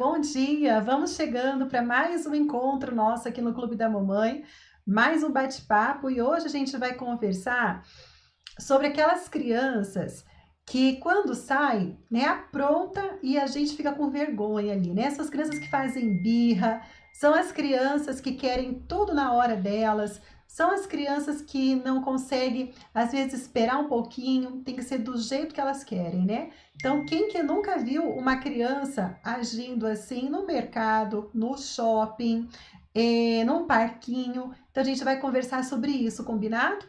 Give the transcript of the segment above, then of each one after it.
bom dia! Vamos chegando para mais um encontro nosso aqui no Clube da Mamãe, mais um bate-papo e hoje a gente vai conversar sobre aquelas crianças que quando saem, né, apronta e a gente fica com vergonha ali, né? Essas crianças que fazem birra, são as crianças que querem tudo na hora delas, são as crianças que não conseguem, às vezes, esperar um pouquinho, tem que ser do jeito que elas querem, né? Então, quem que nunca viu uma criança agindo assim no mercado, no shopping, num parquinho? Então, a gente vai conversar sobre isso, combinado?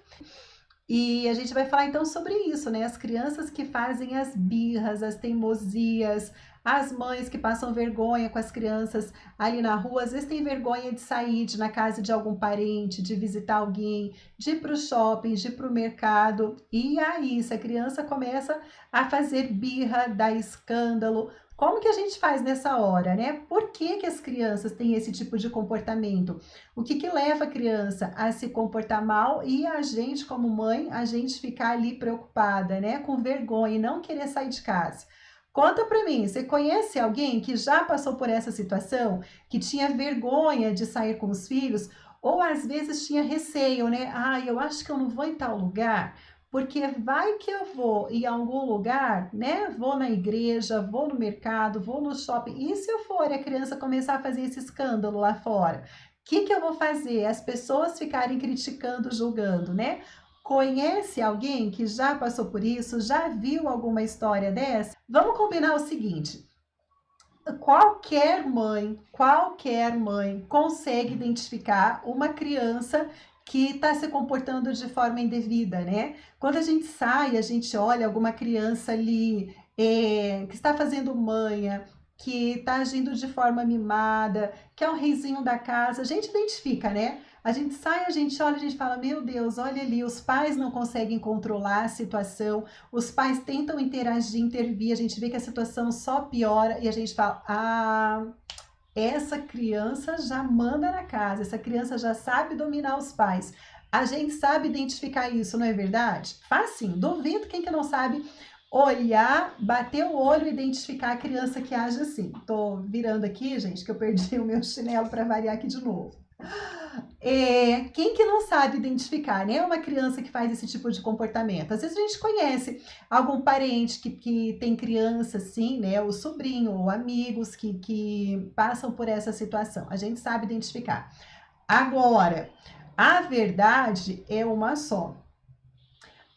E a gente vai falar então sobre isso, né? As crianças que fazem as birras, as teimosias, as mães que passam vergonha com as crianças ali na rua, às vezes tem vergonha de sair de na casa de algum parente, de visitar alguém, de ir para o shopping, de ir para o mercado. E aí, se a criança começa a fazer birra, dar escândalo, como que a gente faz nessa hora, né? Por que que as crianças têm esse tipo de comportamento? O que que leva a criança a se comportar mal e a gente, como mãe, a gente ficar ali preocupada, né? Com vergonha e não querer sair de casa. Conta para mim, você conhece alguém que já passou por essa situação, que tinha vergonha de sair com os filhos, ou às vezes tinha receio, né? Ah, eu acho que eu não vou em tal lugar, porque vai que eu vou em algum lugar, né? Vou na igreja, vou no mercado, vou no shopping. E se eu for e a criança começar a fazer esse escândalo lá fora? O que que eu vou fazer? As pessoas ficarem criticando, julgando, né? Conhece alguém que já passou por isso? Já viu alguma história dessa? Vamos combinar o seguinte: qualquer mãe consegue identificar uma criança que está se comportando de forma indevida, né? Quando a gente sai, a gente olha alguma criança ali que está fazendo manha, que está agindo de forma mimada, que é o reizinho da casa, a gente identifica, né? A gente sai, a gente olha, a gente fala, meu Deus, olha ali, os pais não conseguem controlar a situação, os pais tentam interagir, intervir, a gente vê que a situação só piora e a gente fala, ah, essa criança já manda na casa, essa criança já sabe dominar os pais. A gente sabe identificar isso, não é verdade? Facinho, duvido quem que não sabe olhar, bater o olho e identificar a criança que age assim. Tô virando aqui, gente, que eu perdi o meu chinelo para variar aqui de novo. Quem que não sabe identificar, né? Uma criança que faz esse tipo de comportamento. Às vezes a gente conhece algum parente que tem criança assim, né? O sobrinho ou amigos que passam por essa situação. A gente sabe identificar. Agora, a verdade é uma só.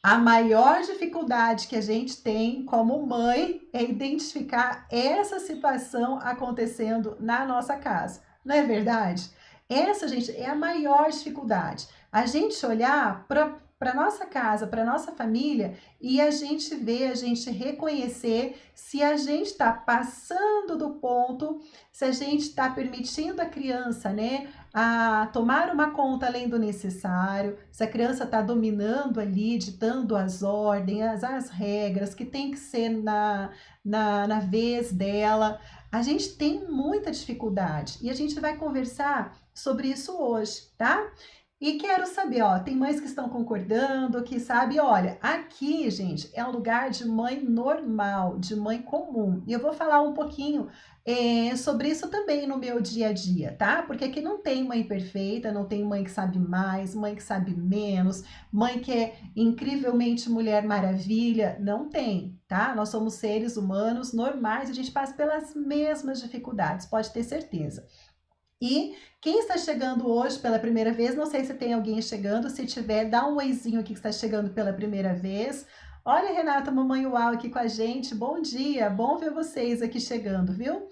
A maior dificuldade que a gente tem como mãe é identificar essa situação acontecendo na nossa casa. Não é verdade? Essa, gente, é a maior dificuldade. A gente olhar para nossa casa, para nossa família e a gente ver, a gente reconhecer se a gente está passando do ponto, se a gente está permitindo a criança, né, a tomar uma conta além do necessário, se a criança está dominando ali, ditando as ordens, as regras, que tem que ser na vez dela. A gente tem muita dificuldade e a gente vai conversar sobre isso hoje, tá? E quero saber, ó, tem mães que estão concordando, que sabe, olha, aqui, gente, é um lugar de mãe normal, de mãe comum. E eu vou falar um pouquinho sobre isso também no meu dia a dia, tá? Porque aqui não tem mãe perfeita, não tem mãe que sabe mais, mãe que sabe menos, mãe que é incrivelmente mulher maravilha, não tem, tá? Nós somos seres humanos normais, a gente passa pelas mesmas dificuldades, pode ter certeza. E quem está chegando hoje pela primeira vez, não sei se tem alguém chegando, se tiver, dá um oizinho aqui que está chegando pela primeira vez. Olha, Renata, mamãe uau aqui com a gente, bom dia, bom ver vocês aqui chegando, viu?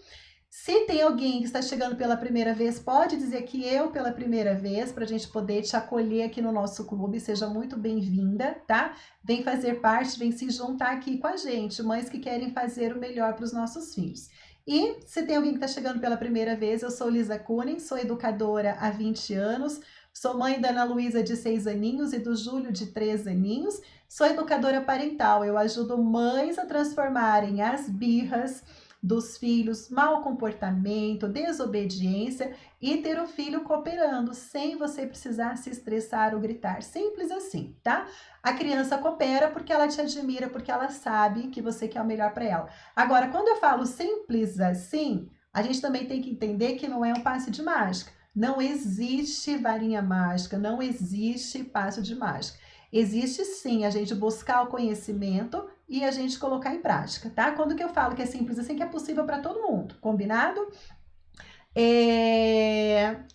Se tem alguém que está chegando pela primeira vez, pode dizer que eu pela primeira vez, para a gente poder te acolher aqui no nosso clube, seja muito bem-vinda, tá? Vem fazer parte, vem se juntar aqui com a gente, mães que querem fazer o melhor para os nossos filhos. E se tem alguém que está chegando pela primeira vez, eu sou Lisa Kunin, sou educadora há 20 anos, sou mãe da Ana Luísa de 6 aninhos e do Júlio de 3 aninhos, sou educadora parental, eu ajudo mães a transformarem as birras dos filhos, mau comportamento, desobediência e ter o filho cooperando, sem você precisar se estressar ou gritar, simples assim, tá? A criança coopera porque ela te admira, porque ela sabe que você quer o melhor para ela. Agora, quando eu falo simples assim, A gente também tem que entender que não é um passe de mágica. Não existe varinha mágica, não existe passo de mágica. Existe sim a gente buscar o conhecimento e a gente colocar em prática, tá? Quando que eu falo que é simples assim, que é possível para todo mundo, combinado?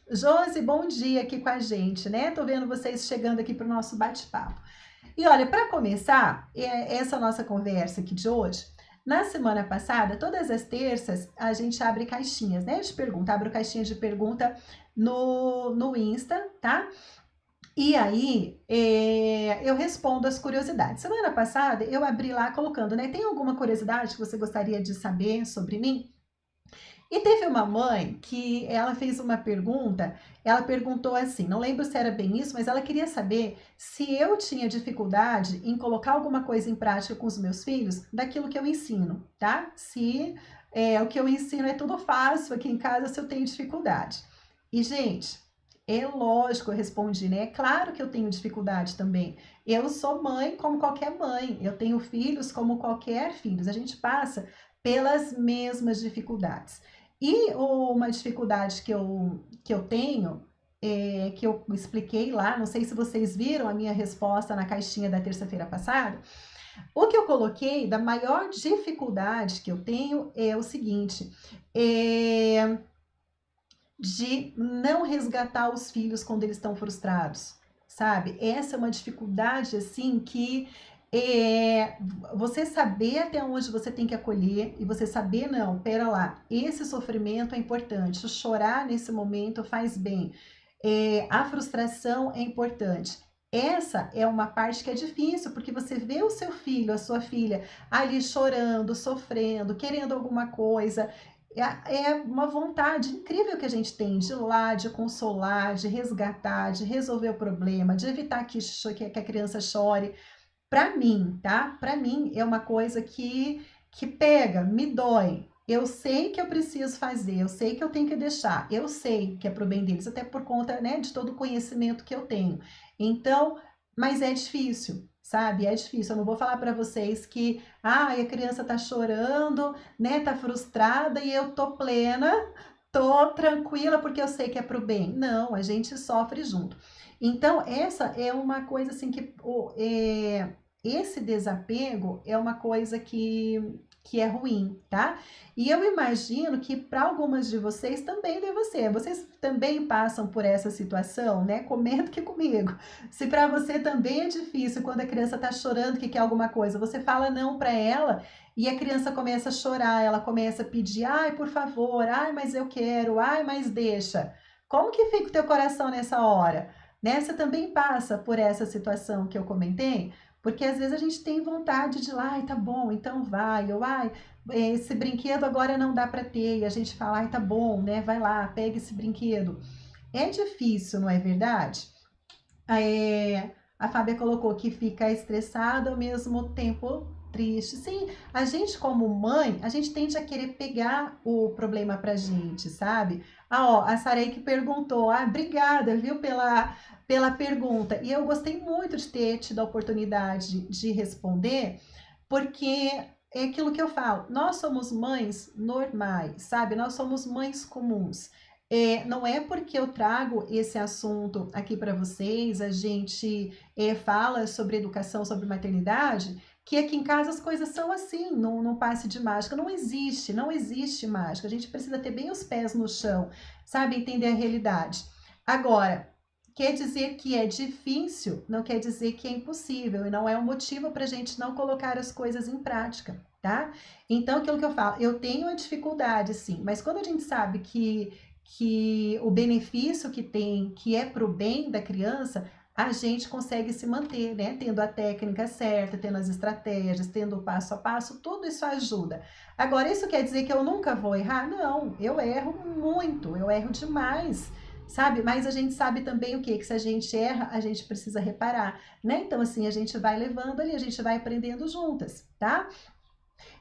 Josi, bom dia aqui com a gente, né? Tô vendo vocês chegando aqui para o nosso bate-papo. E olha, para começar, essa nossa conversa aqui de hoje, na semana passada, todas as terças, a gente abre caixinhas, né? De pergunta, abro caixinhas de pergunta no Insta, tá? E aí, eu respondo as curiosidades. Semana passada, eu abri lá colocando, né? Tem alguma curiosidade que você gostaria de saber sobre mim? E teve uma mãe que ela fez uma pergunta, ela perguntou assim, não lembro se era bem isso, mas ela queria saber se eu tinha dificuldade em colocar alguma coisa em prática com os meus filhos daquilo que eu ensino, tá? Se o que eu ensino é tudo fácil aqui em casa, se eu tenho dificuldade. E, gente, é lógico, eu respondi, né? É claro que eu tenho dificuldade também. Eu sou mãe como qualquer mãe, eu tenho filhos como qualquer filho. A gente passa pelas mesmas dificuldades. E uma dificuldade que eu tenho, que eu expliquei lá, não sei se vocês viram a minha resposta na caixinha da terça-feira passada, o que eu coloquei da maior dificuldade que eu tenho é o seguinte, de não resgatar os filhos quando eles estão frustrados, sabe? Essa é uma dificuldade, assim, que você saber até onde você tem que acolher e você saber, não, pera lá, esse sofrimento é importante, o chorar nesse momento faz bem, a frustração é importante. Essa é uma parte que é difícil, porque você vê o seu filho, a sua filha, ali chorando, sofrendo, querendo alguma coisa. É uma vontade incrível que a gente tem de ir lá, de consolar, de resgatar, de resolver o problema, de evitar que a criança chore. Para mim, tá? Para mim é uma coisa que pega, me dói. Eu sei que eu preciso fazer, eu sei que eu tenho que deixar, eu sei que é pro bem deles, até por conta, né, de todo o conhecimento que eu tenho. Então, mas é difícil, sabe? É difícil. Eu não vou falar para vocês que, a criança tá chorando, né, tá frustrada e eu tô plena, tô tranquila porque eu sei que é pro bem. Não, a gente sofre junto. Então, essa é uma coisa assim que esse desapego é uma coisa que é ruim, tá? E eu imagino que para algumas de vocês também deve ser. Vocês também passam por essa situação, né? Comenta aqui comigo. Se para você também é difícil quando a criança está chorando que quer alguma coisa, você fala não para ela e a criança começa a chorar, ela começa a pedir, ai, por favor, ai, mas eu quero, ai, mas deixa. Como que fica o teu coração nessa hora? Né? Você também passa por essa situação que eu comentei? Porque às vezes a gente tem vontade de, ai, tá bom, então vai, ou ai, esse brinquedo agora não dá para ter, e a gente fala, ai, tá bom, né? Vai lá, pega esse brinquedo. É difícil, não é verdade? A Fábia colocou que fica estressada ao mesmo tempo triste. Sim, a gente como mãe, a gente tende a querer pegar o problema pra gente, sabe? Ó, a Sarei que perguntou, obrigada, viu, pela pergunta. E eu gostei muito de ter tido a oportunidade de responder, porque é aquilo que eu falo, nós somos mães normais, sabe? Nós somos mães comuns. Não é porque eu trago esse assunto aqui para vocês, a gente fala sobre educação, sobre maternidade, que aqui em casa as coisas são assim, num passe de mágica. Não existe mágica. A gente precisa ter bem os pés no chão, sabe? Entender a realidade. Agora, quer dizer que é difícil, não quer dizer que é impossível, e não é um motivo para a gente não colocar as coisas em prática, tá? Então, aquilo que eu falo, eu tenho a dificuldade, sim, mas quando a gente sabe que o benefício que tem, que é para o bem da criança, a gente consegue se manter, né? Tendo a técnica certa, tendo as estratégias, tendo o passo a passo, tudo isso ajuda. Agora, isso quer dizer que eu nunca vou errar? Não, eu erro muito, eu erro demais, sabe? Mas a gente sabe também o quê? Que se a gente erra, a gente precisa reparar, né? Então, assim, a gente vai levando ali, a gente vai aprendendo juntas, tá?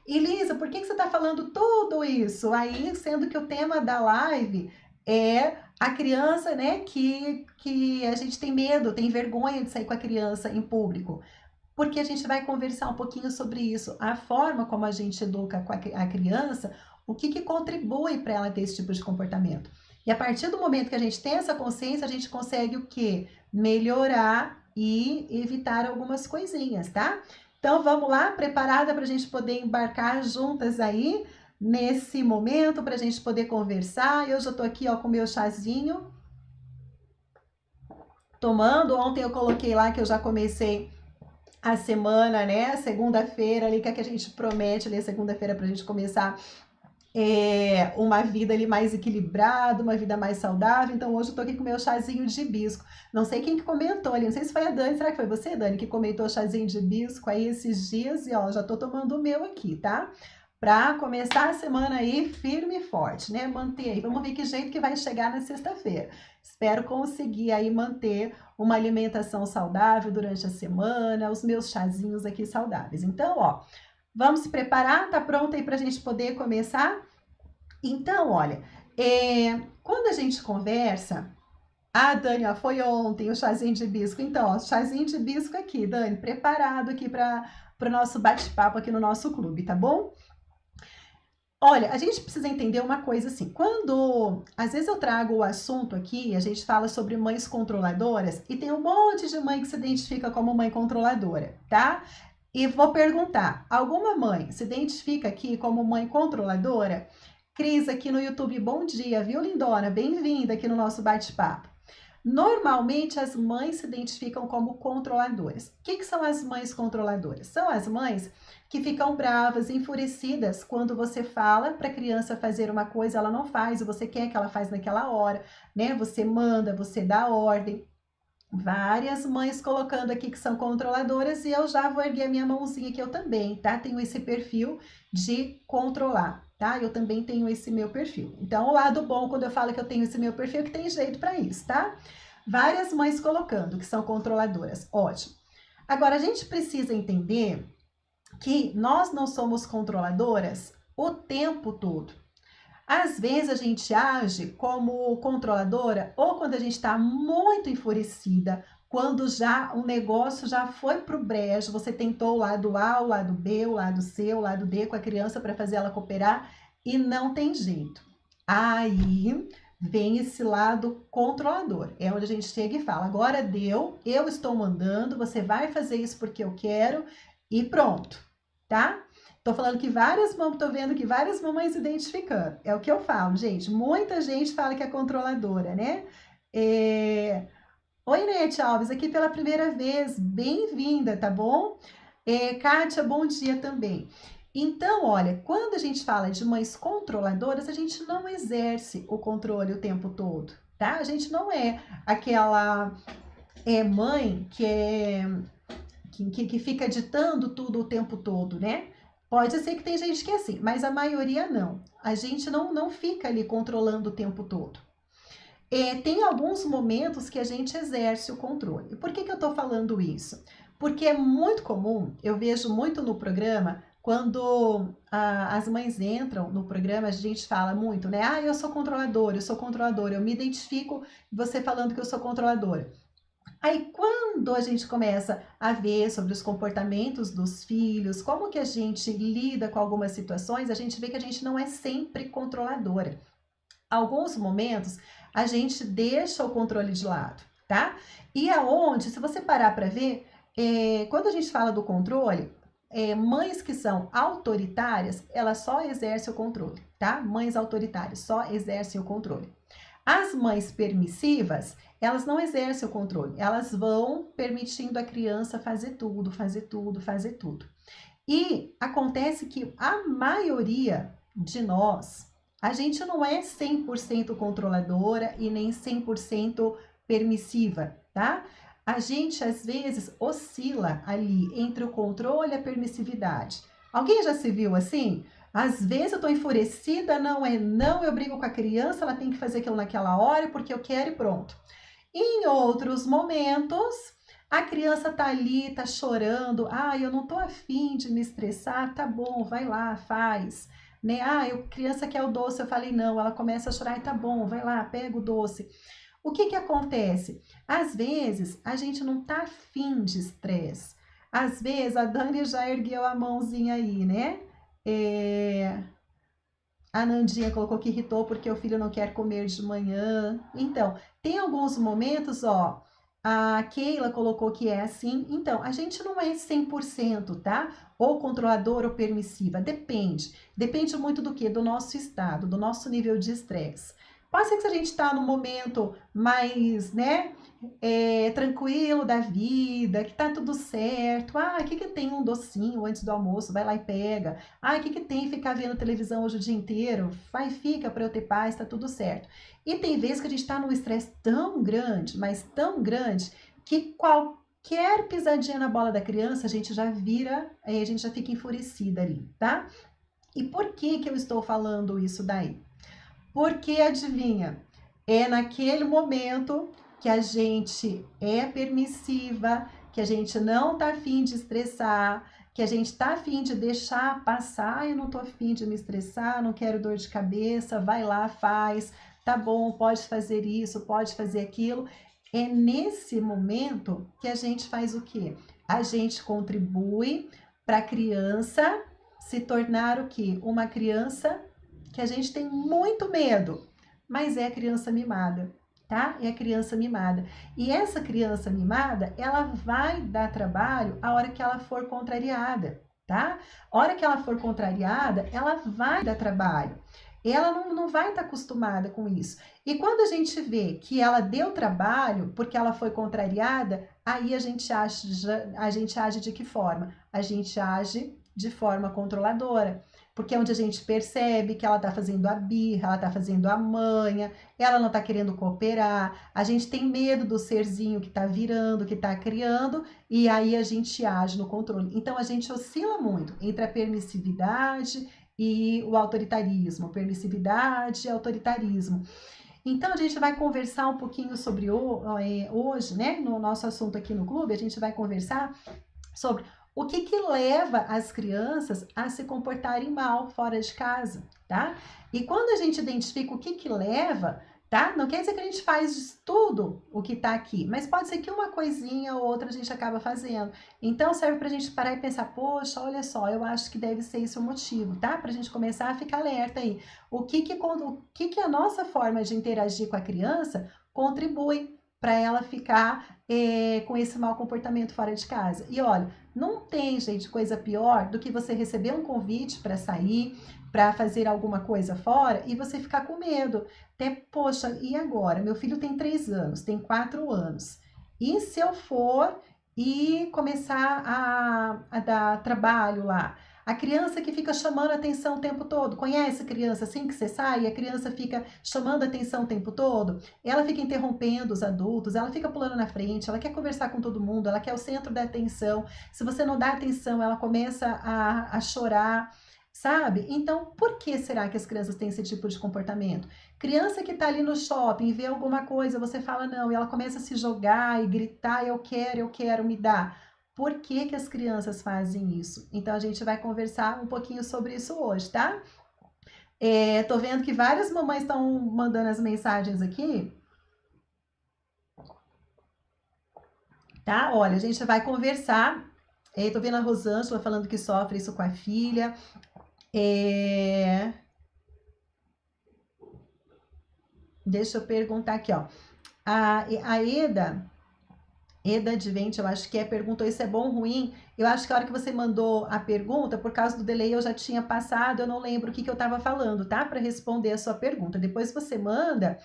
Elisa, por que você está falando tudo isso? Aí, sendo que o tema da live é a criança, né, que a gente tem medo, tem vergonha de sair com a criança em público. Porque a gente vai conversar um pouquinho sobre isso, a forma como a gente educa a criança, o que que contribui para ela ter esse tipo de comportamento. E a partir do momento que a gente tem essa consciência, a gente consegue o quê? Melhorar e evitar algumas coisinhas, tá? Então vamos lá, preparada para a gente poder embarcar juntas aí nesse momento, para a gente poder conversar. Eu já estou aqui ó, com o meu chazinho, tomando. Ontem eu coloquei lá que eu já comecei a semana, né? Segunda-feira ali, que é que a gente promete ali, segunda-feira, para a gente começar uma vida ali mais equilibrada, uma vida mais saudável. Então hoje eu tô aqui com o meu chazinho de hibisco. Não sei quem que comentou ali, não sei se foi a Dani, será que foi você, Dani, que comentou chazinho de hibisco aí esses dias? E ó, já tô tomando o meu aqui, tá? Pra começar a semana aí firme e forte, né? Manter aí, vamos ver que jeito que vai chegar na sexta-feira. Espero conseguir aí manter uma alimentação saudável durante a semana, os meus chazinhos aqui saudáveis. Então, ó, vamos se preparar? Tá pronto aí pra gente poder começar? Então, olha, quando a gente conversa, Dani, ó, foi ontem o chazinho de hibisco. Então, ó, chazinho de hibisco aqui, Dani, preparado aqui para o nosso bate-papo aqui no nosso clube, tá bom? Olha, a gente precisa entender uma coisa assim, quando às vezes eu trago o assunto aqui, a gente fala sobre mães controladoras e tem um monte de mãe que se identifica como mãe controladora, tá? E vou perguntar, alguma mãe se identifica aqui como mãe controladora? Cris aqui no YouTube, bom dia, viu, lindona? Bem-vinda aqui no nosso bate-papo. Normalmente as mães se identificam como controladoras. O que são as mães controladoras? São as mães que ficam bravas, enfurecidas quando você fala para a criança fazer uma coisa, ela não faz, e você quer que ela faça naquela hora, né? Você manda, você dá ordem. Várias mães colocando aqui que são controladoras e eu já vou erguer a minha mãozinha que eu também, tá? Tenho esse perfil de controlar, tá? Eu também tenho esse meu perfil. Então, o lado bom quando eu falo que eu tenho esse meu perfil é que tem jeito para isso, tá? Várias mães colocando que são controladoras, ótimo. Agora, a gente precisa entender que nós não somos controladoras o tempo todo. Às vezes a gente age como controladora ou quando a gente está muito enfurecida, quando já o negócio já foi para o brejo, você tentou o lado A, o lado B, o lado C, o lado D com a criança para fazer ela cooperar e não tem jeito. Aí vem esse lado controlador, é onde a gente chega e fala, agora deu, eu estou mandando, você vai fazer isso porque eu quero e pronto, tá? Tô falando que tô vendo que várias mamães se identificando. É o que eu falo, gente. Muita gente fala que é controladora, né? Oi, Nete Alves, aqui pela primeira vez. Bem-vinda, tá bom? Kátia, bom dia também. Então, olha, quando a gente fala de mães controladoras, a gente não exerce o controle o tempo todo, tá? A gente não é aquela mãe que fica ditando tudo o tempo todo, né? Pode ser que tem gente que é assim, mas a maioria não. A gente não fica ali controlando o tempo todo. Tem alguns momentos que a gente exerce o controle. Por que eu estou falando isso? Porque é muito comum, eu vejo muito no programa, quando as mães entram no programa, a gente fala muito, né? Eu sou controladora, eu me identifico você falando que eu sou controladora. Aí, quando a gente começa a ver sobre os comportamentos dos filhos, como que a gente lida com algumas situações, a gente vê que a gente não é sempre controladora. Alguns momentos, a gente deixa o controle de lado, tá? E aonde, se você parar para ver, quando a gente fala do controle, mães que são autoritárias, elas só exercem o controle, tá? Mães autoritárias só exercem o controle. As mães permissivas, elas não exercem o controle, elas vão permitindo a criança fazer tudo, fazer tudo, fazer tudo. E acontece que a maioria de nós, a gente não é 100% controladora e nem 100% permissiva, tá? A gente às vezes oscila ali entre o controle e a permissividade. Alguém já se viu assim? Às vezes eu tô enfurecida, não é não, eu brigo com a criança, ela tem que fazer aquilo naquela hora porque eu quero e pronto. Em outros momentos, a criança tá ali, tá chorando, eu não tô afim de me estressar, tá bom, vai lá, faz. Né? Criança quer o doce, eu falei não, ela começa a chorar, tá bom, vai lá, pega o doce. O que acontece? Às vezes, a gente não tá afim de estresse. Às vezes, a Dani já ergueu a mãozinha aí, né? A Nandinha colocou que irritou porque o filho não quer comer de manhã. Então, tem alguns momentos, ó. A Keila colocou que é assim. Então, a gente não é 100%, tá? Ou controladora ou permissiva. Depende. Depende muito do que? Do nosso estado, do nosso nível de estresse. Pode ser que se a gente está no momento mais, né, tranquilo da vida, que tá tudo certo. Ah, o que que tem um docinho antes do almoço? Vai lá e pega. Ah, o que que tem ficar vendo televisão hoje o dia inteiro? Vai, fica para eu ter paz, tá tudo certo. E tem vezes que a gente está num estresse tão grande, mas tão grande, que qualquer pisadinha na bola da criança, a gente já vira, a gente já fica enfurecida ali, tá? E por que que eu estou falando isso daí? Porque, adivinha, é naquele momento que a gente é permissiva, que a gente não tá afim de estressar, que a gente tá afim de deixar passar, eu não tô afim de me estressar, não quero dor de cabeça, vai lá, faz, tá bom, pode fazer isso, pode fazer aquilo. É nesse momento que a gente faz o quê? A gente contribui para a criança se tornar o quê? Uma criança que a gente tem muito medo, mas é a criança mimada, tá? É a criança mimada. E essa criança mimada, ela vai dar trabalho a hora que ela for contrariada, tá? A hora que ela for contrariada, ela vai dar trabalho. Ela não vai estar acostumada com isso. E quando a gente vê que ela deu trabalho porque ela foi contrariada, aí a gente age de que forma? A gente age de forma controladora, porque é onde a gente percebe que ela está fazendo a birra, ela está fazendo a manha, ela não está querendo cooperar, a gente tem medo do serzinho que está virando, que está criando, e aí a gente age no controle. Então a gente oscila muito entre a permissividade e o autoritarismo, permissividade e autoritarismo. Então a gente vai conversar um pouquinho sobre hoje, né? No nosso assunto aqui no clube, a gente vai conversar sobre o que que leva as crianças a se comportarem mal fora de casa, tá? E quando a gente identifica o que que leva, tá? Não quer dizer que a gente faz tudo o que tá aqui, mas pode ser que uma coisinha ou outra a gente acaba fazendo. Então serve pra gente parar e pensar, poxa, olha só, eu acho que deve ser esse o motivo, tá? Pra gente começar a ficar alerta aí. O que que a nossa forma de interagir com a criança contribui para ela ficar com esse mau comportamento fora de casa. E olha, não tem, gente, coisa pior do que você receber um convite para sair, para fazer alguma coisa fora e você ficar com medo. Até, poxa, e agora? Meu filho tem 3 anos, tem 4 anos. E se eu for e começar a dar trabalho lá? A criança que fica chamando a atenção o tempo todo, conhece a criança assim que você sai e a criança fica chamando a atenção o tempo todo? Ela fica interrompendo os adultos, ela fica pulando na frente, ela quer conversar com todo mundo, ela quer o centro da atenção. Se você não dá atenção, ela começa a chorar, sabe? Então, por que será que as crianças têm esse tipo de comportamento? Criança que está ali no shopping, vê alguma coisa, você fala não, e ela começa a se jogar e gritar, eu quero, me dá. Por que que as crianças fazem isso? Então, a gente vai conversar um pouquinho sobre isso hoje, tá? Tô vendo que várias mamães estão mandando as mensagens aqui, tá? Olha, a gente vai conversar. Tô vendo a Rosângela falando que sofre isso com a filha. Deixa eu perguntar aqui, ó. A Eda Advente, eu acho que perguntou isso é bom ou ruim. Eu acho que a hora que você mandou a pergunta, por causa do delay eu já tinha passado, eu não lembro o que que eu estava falando, tá? Para responder a sua pergunta. Depois você manda,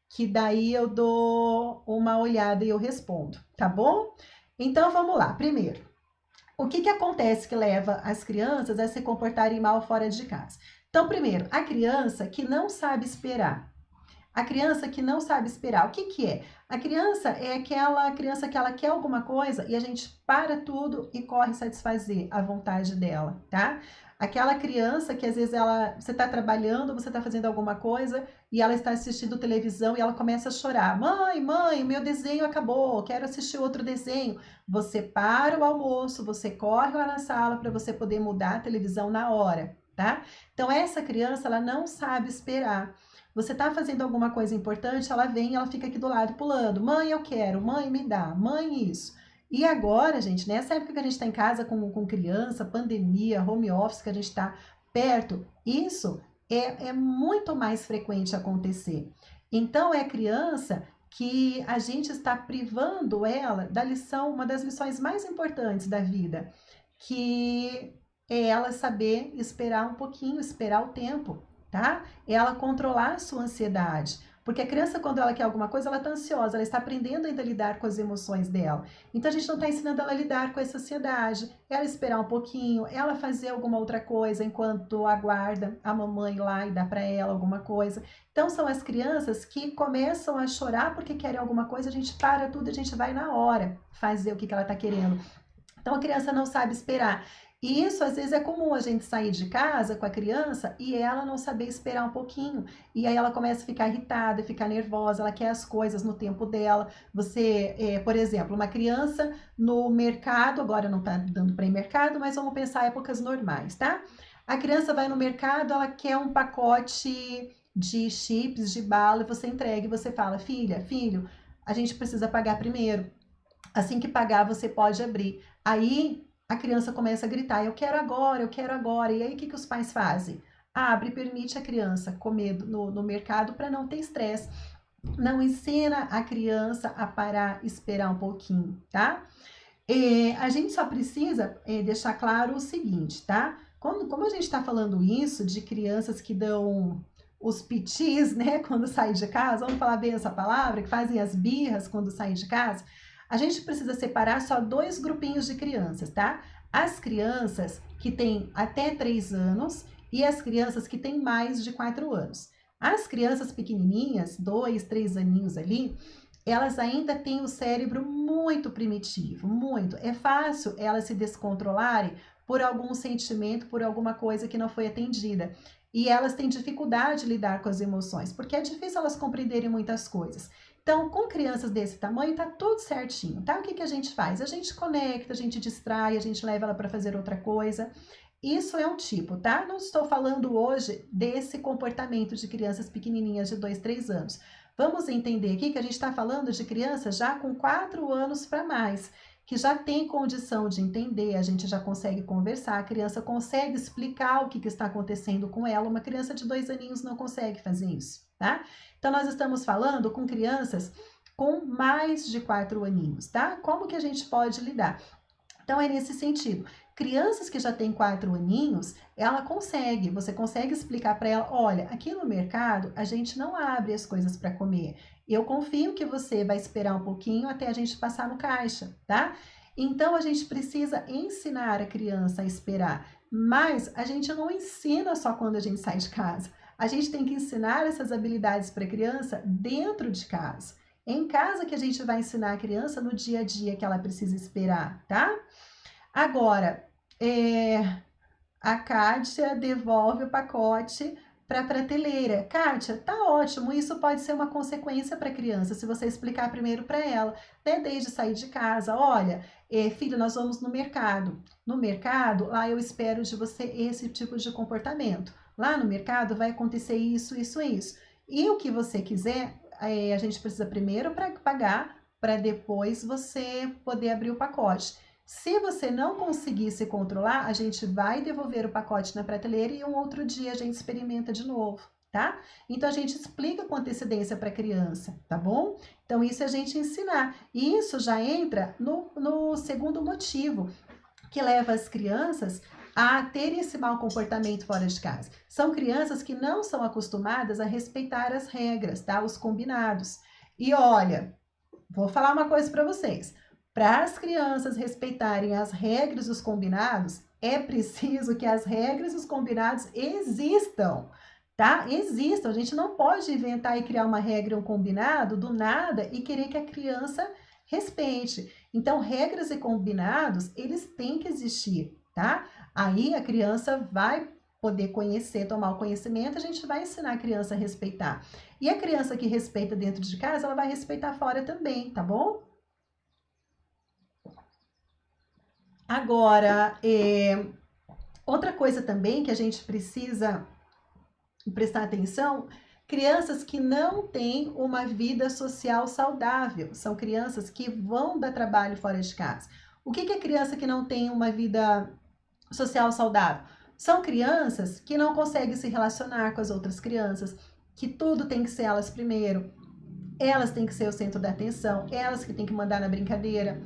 que daí eu dou uma olhada e eu respondo, tá bom? Então vamos lá. Primeiro, o que que acontece que leva as crianças a se comportarem mal fora de casa? Então, primeiro, a criança que não sabe esperar. A criança que não sabe esperar. O que que é? A criança é aquela criança que ela quer alguma coisa e a gente para tudo e corre satisfazer a vontade dela, tá? Aquela criança que às vezes você está trabalhando, você está fazendo alguma coisa e ela está assistindo televisão e ela começa a chorar. Mãe, meu desenho acabou, quero assistir outro desenho. Você para o almoço, você corre lá na sala para você poder mudar a televisão na hora, tá? Então essa criança, ela não sabe esperar. Você tá fazendo alguma coisa importante, ela vem e ela fica aqui do lado pulando. Mãe, eu quero. Mãe, me dá. Mãe, isso. E agora, gente, nessa época que a gente está em casa com criança, pandemia, home office, que a gente está perto, isso é muito mais frequente acontecer. Então, é criança que a gente está privando ela da lição, uma das lições mais importantes da vida, que é ela saber esperar um pouquinho, esperar o tempo, tá? É ela controlar a sua ansiedade. Porque a criança, quando ela quer alguma coisa, ela está ansiosa, ela está aprendendo ainda a lidar com as emoções dela. Então, a gente não está ensinando ela a lidar com essa ansiedade, ela esperar um pouquinho, ela fazer alguma outra coisa enquanto aguarda a mamãe lá e dá para ela alguma coisa. Então, são as crianças que começam a chorar porque querem alguma coisa, a gente para tudo, a gente vai na hora fazer o que ela está querendo. Então, a criança não sabe esperar. E isso, às vezes, é comum a gente sair de casa com a criança e ela não saber esperar um pouquinho. E aí ela começa a ficar irritada, ficar nervosa, ela quer as coisas no tempo dela. Você, por exemplo, uma criança no mercado, agora não está dando para ir mercado, mas vamos pensar épocas normais, tá? A criança vai no mercado, ela quer um pacote de chips, de bala, e você entrega e você fala, filha, filho, a gente precisa pagar primeiro. Assim que pagar, você pode abrir. Aí a criança começa a gritar: eu quero agora, eu quero agora. E aí o que, que os pais fazem? Abre e permite a criança comer no mercado para não ter estresse. Não ensina a criança a parar, esperar um pouquinho, tá? A gente só precisa deixar claro o seguinte, tá? Como a gente está falando isso de crianças que dão os pitis, né, quando saem de casa, vamos falar bem essa palavra, que fazem as birras quando saem de casa, a gente precisa separar só dois grupinhos de crianças, tá? As crianças que têm até 3 anos e as crianças que têm mais de 4 anos. As crianças pequenininhas, 2, 3 aninhos ali, elas ainda têm o cérebro muito primitivo, muito. É fácil elas se descontrolarem por algum sentimento, por alguma coisa que não foi atendida. E elas têm dificuldade de lidar com as emoções, porque é difícil elas compreenderem muitas coisas. Então, com crianças desse tamanho, tá tudo certinho, tá? O que, que a gente faz? A gente conecta, a gente distrai, a gente leva ela para fazer outra coisa. Isso é um tipo, tá? Não estou falando hoje desse comportamento de crianças pequenininhas de 2, 3 anos. Vamos entender aqui que a gente está falando de crianças já com 4 anos para mais, que já tem condição de entender, a gente já consegue conversar, a criança consegue explicar o que, que está acontecendo com ela. Uma criança de 2 aninhos não consegue fazer isso, tá? Então, nós estamos falando com crianças com mais de 4 aninhos, tá? Como que a gente pode lidar? Então, é nesse sentido. Crianças que já têm 4 aninhos, você consegue explicar para ela, olha, aqui no mercado a gente não abre as coisas para comer. Eu confio que você vai esperar um pouquinho até a gente passar no caixa, tá? Então, a gente precisa ensinar a criança a esperar, mas a gente não ensina só quando a gente sai de casa. A gente tem que ensinar essas habilidades para a criança dentro de casa. É em casa que a gente vai ensinar a criança no dia a dia que ela precisa esperar, tá? Agora, a Kátia devolve o pacote para a prateleira. Kátia, tá ótimo, isso pode ser uma consequência para a criança, se você explicar primeiro para ela, né? Desde sair de casa, olha, filho, nós vamos no mercado. No mercado, lá eu espero de você esse tipo de comportamento. Lá no mercado vai acontecer isso, isso e isso. E o que você quiser, a gente precisa primeiro para pagar, para depois você poder abrir o pacote. Se você não conseguir se controlar, a gente vai devolver o pacote na prateleira e um outro dia a gente experimenta de novo, tá? Então a gente explica com antecedência para a criança, tá bom? Então isso é a gente ensinar. E isso já entra no segundo motivo que leva as crianças a terem esse mau comportamento fora de casa. São crianças que não são acostumadas a respeitar as regras, tá? Os combinados. E olha, vou falar uma coisa para vocês. Para as crianças respeitarem as regras dos combinados, é preciso que as regras dos combinados existam, tá? Existam. A gente não pode inventar e criar uma regra, um combinado do nada e querer que a criança respeite. Então, regras e combinados, eles têm que existir, tá? Aí a criança vai poder conhecer, tomar o conhecimento, a gente vai ensinar a criança a respeitar. E a criança que respeita dentro de casa, ela vai respeitar fora também, tá bom? Agora, outra coisa também que a gente precisa prestar atenção, crianças que não têm uma vida social saudável, são crianças que vão dar trabalho fora de casa. O que é criança que não tem uma vida social saudável? São crianças que não conseguem se relacionar com as outras crianças, que tudo tem que ser elas primeiro, elas têm que ser o centro da atenção, elas que têm que mandar na brincadeira,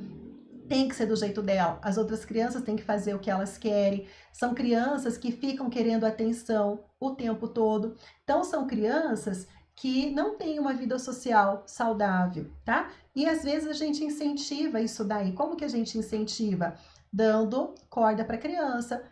tem que ser do jeito dela. As outras crianças têm que fazer o que elas querem. São crianças que ficam querendo atenção o tempo todo. Então, são crianças que não têm uma vida social saudável, tá? E às vezes a gente incentiva isso daí. Como que a gente incentiva? Dando corda para a criança,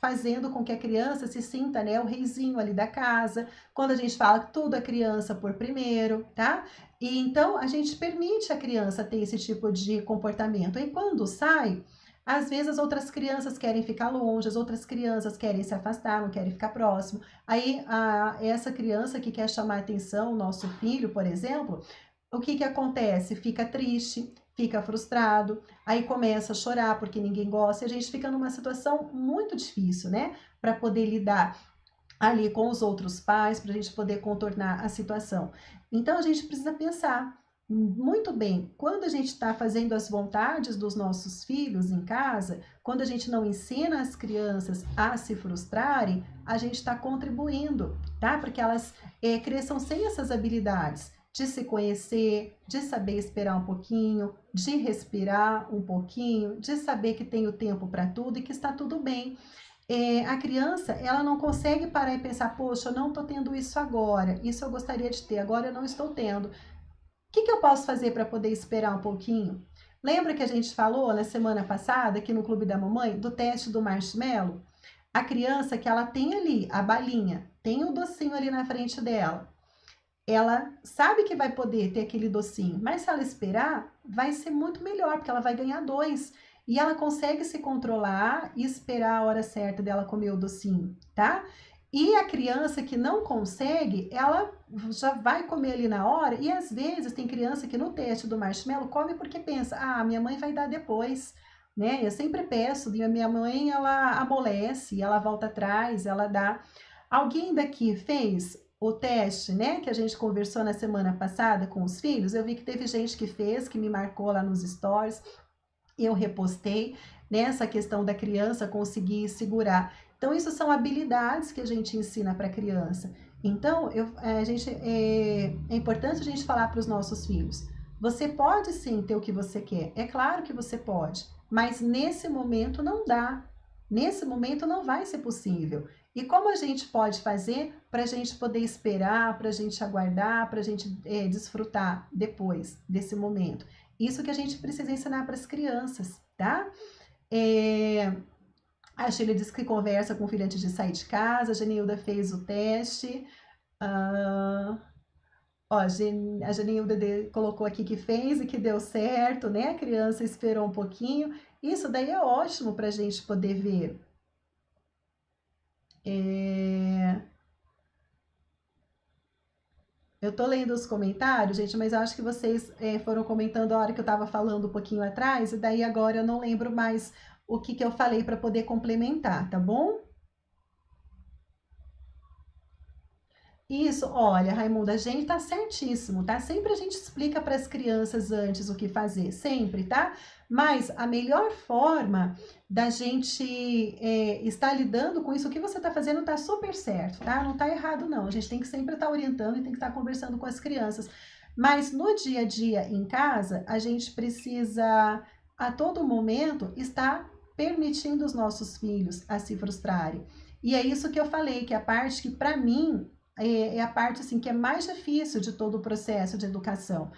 fazendo com que a criança se sinta, né, o reizinho ali da casa. Quando a gente fala tudo a criança por primeiro, tá? E então a gente permite a criança ter esse tipo de comportamento. E quando sai, às vezes as outras crianças querem ficar longe, as outras crianças querem se afastar, não querem ficar próximo. Aí essa criança que quer chamar atenção, o nosso filho, por exemplo, o que acontece? Fica triste, fica frustrado, aí começa a chorar porque ninguém gosta, e a gente fica numa situação muito difícil, né? Para poder lidar ali com os outros pais, para a gente poder contornar a situação. Então a gente precisa pensar muito bem, quando a gente está fazendo as vontades dos nossos filhos em casa, quando a gente não ensina as crianças a se frustrarem, a gente está contribuindo, tá? Porque elas cresçam sem essas habilidades de se conhecer, de saber esperar um pouquinho, de respirar um pouquinho, de saber que tem o tempo para tudo e que está tudo bem. A criança, ela não consegue parar e pensar, poxa, eu não estou tendo isso agora, isso eu gostaria de ter, agora eu não estou tendo. O que eu posso fazer para poder esperar um pouquinho? Lembra que a gente falou na semana passada, aqui no Clube da Mamãe, do teste do marshmallow? A criança que ela tem ali a balinha, tem o docinho ali na frente dela, ela sabe que vai poder ter aquele docinho, mas se ela esperar, vai ser muito melhor, porque ela vai ganhar 2. E ela consegue se controlar e esperar a hora certa dela comer o docinho, tá? E a criança que não consegue, ela já vai comer ali na hora. E às vezes tem criança que no teste do marshmallow come porque pensa, minha mãe vai dar depois, né? Eu sempre peço, minha mãe, ela amolece, ela volta atrás, ela dá. Alguém daqui fez o teste, né, que a gente conversou na semana passada com os filhos? Eu vi que teve gente que fez, que me marcou lá nos stories, eu repostei, nessa questão da criança conseguir segurar. Então, isso são habilidades que a gente ensina para a criança. Então, é importante a gente falar para os nossos filhos, você pode sim ter o que você quer, é claro que você pode, mas nesse momento não dá, nesse momento não vai ser possível. E como a gente pode fazer para a gente poder esperar, para a gente aguardar, para a gente desfrutar depois desse momento? Isso que a gente precisa ensinar para as crianças, tá? A Sheila disse que conversa com o filho antes de sair de casa, a Genilda fez o teste. A Genilda colocou aqui que fez e que deu certo, né? A criança esperou um pouquinho. Isso daí é ótimo para a gente poder ver. Eu tô lendo os comentários, gente, mas eu acho que vocês foram comentando a hora que eu estava falando um pouquinho atrás, e daí agora eu não lembro mais o que eu falei para poder complementar, tá bom? Isso, olha, Raimunda, a gente tá certíssimo, tá? Sempre a gente explica para as crianças antes o que fazer, sempre, tá? Mas a melhor forma da gente estar lidando com isso, o que você tá fazendo tá super certo, tá? Não tá errado, não. A gente tem que sempre estar orientando e tem que estar conversando com as crianças. Mas no dia a dia em casa, a gente precisa, a todo momento, estar permitindo os nossos filhos a se frustrarem. E é isso que eu falei, que a parte que, para mim, é a parte assim que é mais difícil de todo o processo de educação.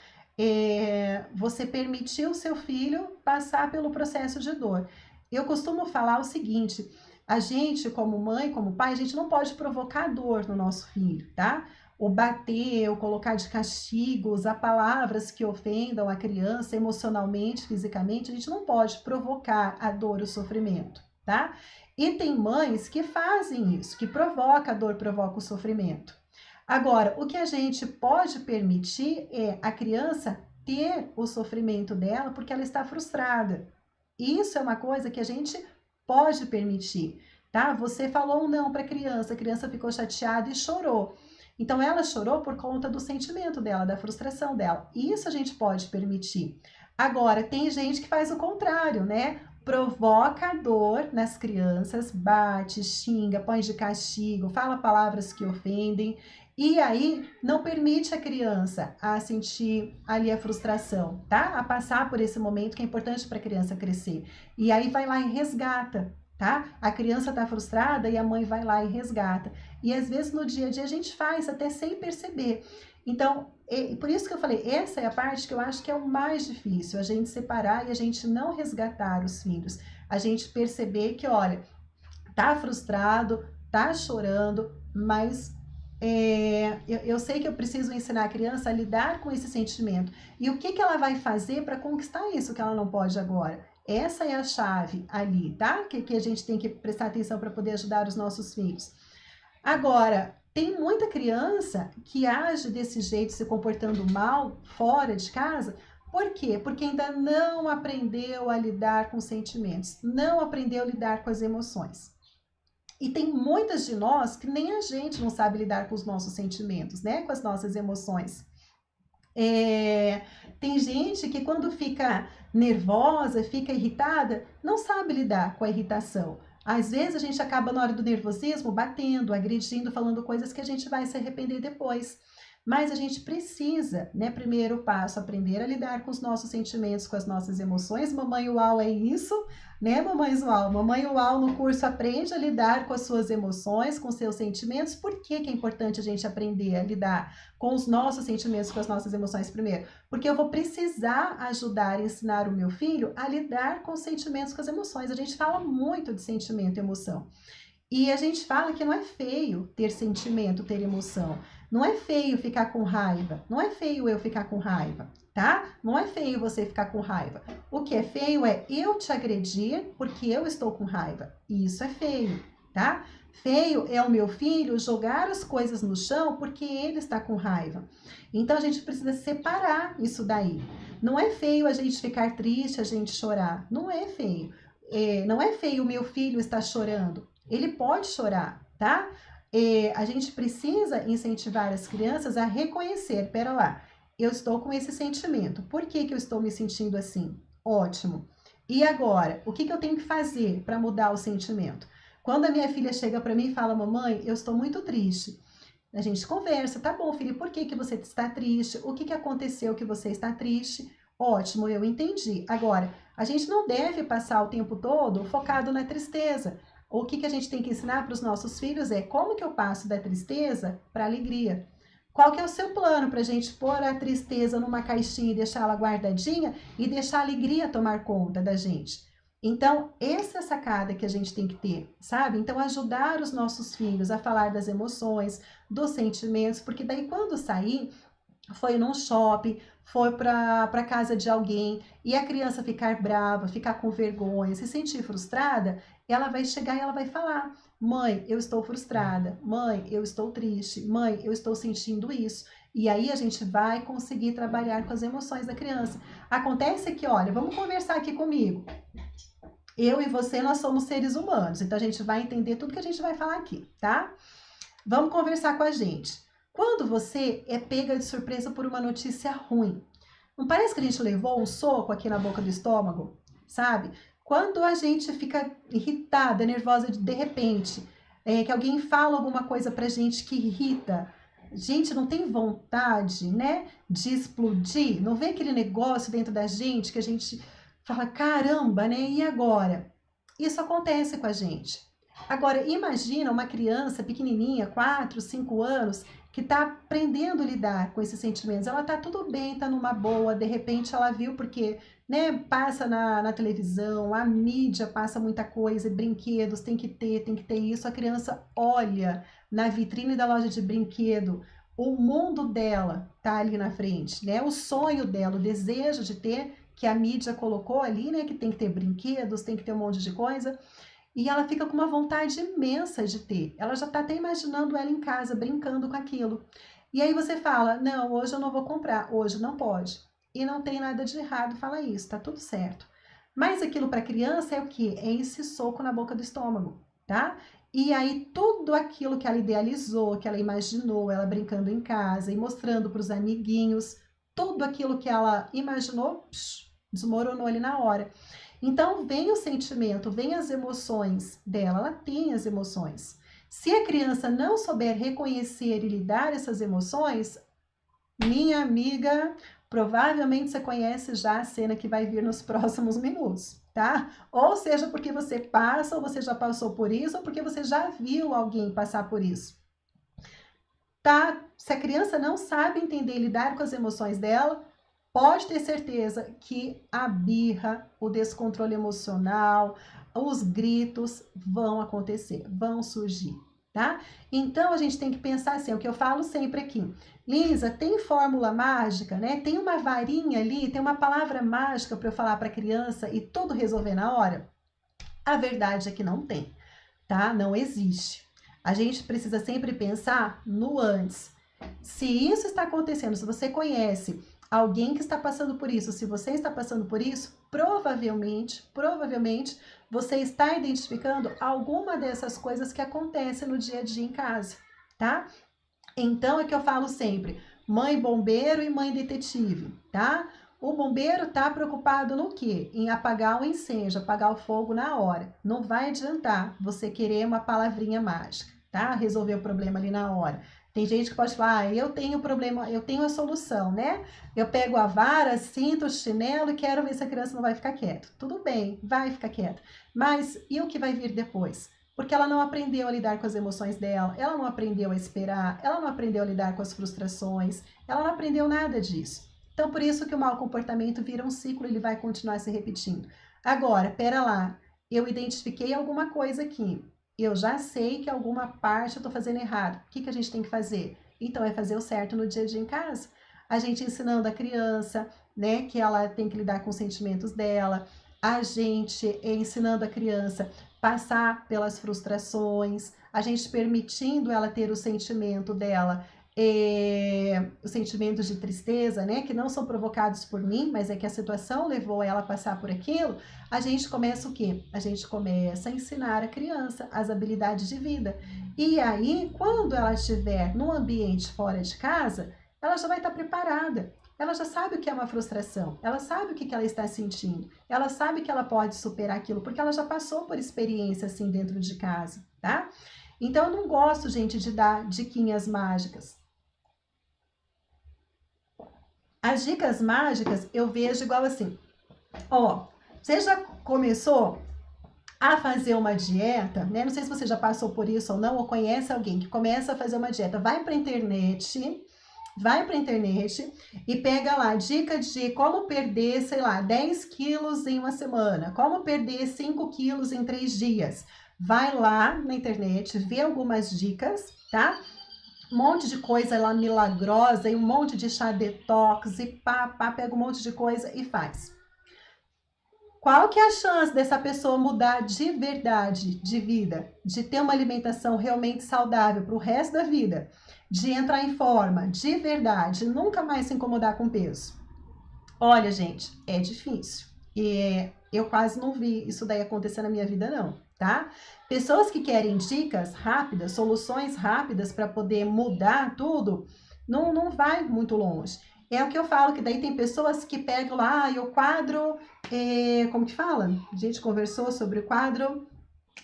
Você permitir o seu filho passar pelo processo de dor. Eu costumo falar o seguinte: a gente, como mãe, como pai, a gente não pode provocar dor no nosso filho, tá? O bater, o colocar de castigo, usar palavras que ofendam a criança emocionalmente, fisicamente, a gente não pode provocar a dor, o sofrimento, tá? E tem mães que fazem isso, que provoca a dor, provoca o sofrimento. Agora, o que a gente pode permitir é a criança ter o sofrimento dela porque ela está frustrada. Isso é uma coisa que a gente pode permitir, tá? Você falou um não para a criança ficou chateada e chorou. Então, ela chorou por conta do sentimento dela, da frustração dela. Isso a gente pode permitir. Agora, tem gente que faz o contrário, né? provoca dor nas crianças, bate, xinga, põe de castigo, fala palavras que ofendem, e aí não permite a criança a sentir ali a frustração, tá? A passar por esse momento que é importante para a criança crescer. E aí vai lá e resgata, tá? A criança está frustrada e a mãe vai lá e resgata. E às vezes no dia a dia a gente faz até sem perceber. Então, por isso que eu falei, essa é a parte que eu acho que é o mais difícil, a gente separar e a gente não resgatar os filhos. A gente perceber que, olha, tá frustrado, tá chorando, mas eu sei que eu preciso ensinar a criança a lidar com esse sentimento. E o que, que ela vai fazer para conquistar isso que ela não pode agora? Essa é a chave ali, tá? Que a gente tem que prestar atenção para poder ajudar os nossos filhos. Agora, tem muita criança que age desse jeito, se comportando mal fora de casa. Por quê? Porque ainda não aprendeu a lidar com sentimentos, não aprendeu a lidar com as emoções. E tem muitas de nós que nem a gente não sabe lidar com os nossos sentimentos, né? Com as nossas emoções. Tem gente que quando fica nervosa, fica irritada, não sabe lidar com a irritação. Às vezes a gente acaba na hora do nervosismo batendo, agredindo, falando coisas que a gente vai se arrepender depois. Mas a gente precisa, né, primeiro passo, aprender a lidar com os nossos sentimentos, com as nossas emoções. Mamãe Uau é isso, né, Mamães Uau? Mamãe Uau no curso aprende a lidar com as suas emoções, com seus sentimentos. Por que que é importante a gente aprender a lidar com os nossos sentimentos, com as nossas emoções primeiro? Porque eu vou precisar ajudar, ensinar o meu filho a lidar com os sentimentos, com as emoções. A gente fala muito de sentimento e emoção. E a gente fala que não é feio ter sentimento, ter emoção. Não é feio ficar com raiva. Não é feio eu ficar com raiva, tá? Não é feio você ficar com raiva. O que é feio é eu te agredir porque eu estou com raiva. Isso é feio, tá? Feio é o meu filho jogar as coisas no chão porque ele está com raiva. Então a gente precisa separar isso daí. Não é feio a gente ficar triste, a gente chorar. Não é feio. Não é feio o meu filho estar chorando. Ele pode chorar, tá? A gente precisa incentivar as crianças a reconhecer, pera lá, eu estou com esse sentimento. Por que que eu estou me sentindo assim? Ótimo. E agora, o que que eu tenho que fazer para mudar o sentimento? Quando a minha filha chega para mim e fala, mamãe, eu estou muito triste. A gente conversa, tá bom, filha, por que que você está triste? O que que aconteceu que você está triste? Ótimo, eu entendi. Agora, a gente não deve passar o tempo todo focado na tristeza. O que a gente tem que ensinar para os nossos filhos é como que eu passo da tristeza para a alegria. Qual que é o seu plano para a gente pôr a tristeza numa caixinha e deixá-la guardadinha e deixar a alegria tomar conta da gente? Então, essa é a sacada que a gente tem que ter, sabe? Então, ajudar os nossos filhos a falar das emoções, dos sentimentos, porque daí quando sair, foi num shopping, foi para casa de alguém e a criança ficar brava, ficar com vergonha, se sentir frustrada, ela vai chegar e ela vai falar: mãe, eu estou frustrada, mãe, eu estou triste, mãe, eu estou sentindo isso. E aí a gente vai conseguir trabalhar com as emoções da criança. Acontece que, olha, vamos conversar aqui comigo. Eu e você, nós somos seres humanos, então a gente vai entender tudo que a gente vai falar aqui, tá? Vamos conversar com a gente. Quando você é pega de surpresa por uma notícia ruim, não parece que a gente levou um soco aqui na boca do estômago, sabe? Quando a gente fica irritada, nervosa de repente, que alguém fala alguma coisa pra gente que irrita, gente não tem vontade, né, de explodir, não vê aquele negócio dentro da gente que a gente fala, caramba, né, e agora? Isso acontece com a gente. Agora, imagina uma criança pequenininha, 4, 5 anos, que está aprendendo a lidar com esses sentimentos. Ela está tudo bem, está numa boa, de repente ela viu porque, né, passa na televisão, a mídia passa muita coisa, brinquedos, tem que ter isso. A criança olha na vitrine da loja de brinquedo, o mundo dela tá ali na frente, né? O sonho dela, o desejo de ter, que a mídia colocou ali, né? Que tem que ter brinquedos, tem que ter um monte de coisa. E ela fica com uma vontade imensa de ter. Ela já está até imaginando ela em casa, brincando com aquilo. E aí você fala, não, hoje eu não vou comprar, hoje não pode. E não tem nada de errado falar isso, tá tudo certo. Mas aquilo para criança é o quê? É esse soco na boca do estômago, tá? E aí tudo aquilo que ela idealizou, que ela imaginou, ela brincando em casa e mostrando para os amiguinhos, tudo aquilo que ela imaginou, desmoronou ali na hora. Então, vem o sentimento, vem as emoções dela, ela tem as emoções. Se a criança não souber reconhecer e lidar essas emoções, minha amiga, provavelmente você conhece já a cena que vai vir nos próximos minutos, tá? Ou seja, porque você passa, ou você já passou por isso, ou porque você já viu alguém passar por isso. Tá? Se a criança não sabe entender e lidar com as emoções dela, pode ter certeza que a birra, o descontrole emocional, os gritos vão acontecer, vão surgir, tá? Então a gente tem que pensar assim, é o que eu falo sempre aqui. Lisa, tem fórmula mágica, né? Tem uma varinha ali, tem uma palavra mágica para eu falar para a criança e tudo resolver na hora? A verdade é que não tem, tá? Não existe. A gente precisa sempre pensar no antes. Se isso está acontecendo, se você conhece alguém que está passando por isso, se você está passando por isso, provavelmente você está identificando alguma dessas coisas que acontecem no dia a dia em casa, tá? Então é que eu falo sempre, mãe bombeiro e mãe detetive, tá? O bombeiro tá preocupado no quê? Em apagar o incêndio, apagar o fogo na hora. Não vai adiantar você querer uma palavrinha mágica, tá? Resolver o problema ali na hora. Tem gente que pode falar, ah, eu tenho problema, eu tenho a solução, né? Eu pego a vara, cinto, o chinelo e quero ver se a criança não vai ficar quieta. Tudo bem, vai ficar quieta. Mas e o que vai vir depois? Porque ela não aprendeu a lidar com as emoções dela, ela não aprendeu a esperar, ela não aprendeu a lidar com as frustrações, ela não aprendeu nada disso. Então, por isso que o mau comportamento vira um ciclo e ele vai continuar se repetindo. Agora, pera lá, eu identifiquei alguma coisa aqui, eu já sei que alguma parte eu estou fazendo errado. O que, que a gente tem que fazer? Então, é fazer o certo no dia a dia em casa. A gente ensinando a criança, né, que ela tem que lidar com os sentimentos dela, a gente ensinando a criança passar pelas frustrações, a gente permitindo ela ter o sentimento dela, os sentimentos de tristeza, né, que não são provocados por mim, mas é que a situação levou ela a passar por aquilo, a gente começa o quê? A gente começa a ensinar a criança as habilidades de vida. E aí, quando ela estiver no ambiente fora de casa, ela já vai estar preparada. Ela já sabe o que é uma frustração, ela sabe o que ela está sentindo, ela sabe que ela pode superar aquilo, porque ela já passou por experiência assim dentro de casa, tá? Então eu não gosto, gente, de dar diquinhas mágicas. As dicas mágicas eu vejo igual assim, ó, você já começou a fazer uma dieta, né? Não sei se você já passou por isso ou não, ou conhece alguém que começa a fazer uma dieta, vai para a internet e pega lá dica de como perder, sei lá, 10 quilos em uma semana, como perder 5 quilos em 3 dias. Vai lá na internet, vê algumas dicas, tá? Um monte de coisa lá milagrosa e um monte de chá detox e pega um monte de coisa e faz. Qual que é a chance dessa pessoa mudar de verdade de vida, de ter uma alimentação realmente saudável para o resto da vida, de entrar em forma de verdade, nunca mais se incomodar com peso? Olha, gente, é difícil. E eu quase não vi isso daí acontecer na minha vida, não, tá? Pessoas que querem dicas rápidas, soluções rápidas para poder mudar tudo, não vai muito longe. É o que eu falo, que daí tem pessoas que pegam lá e o quadro, como que fala? A gente conversou sobre o quadro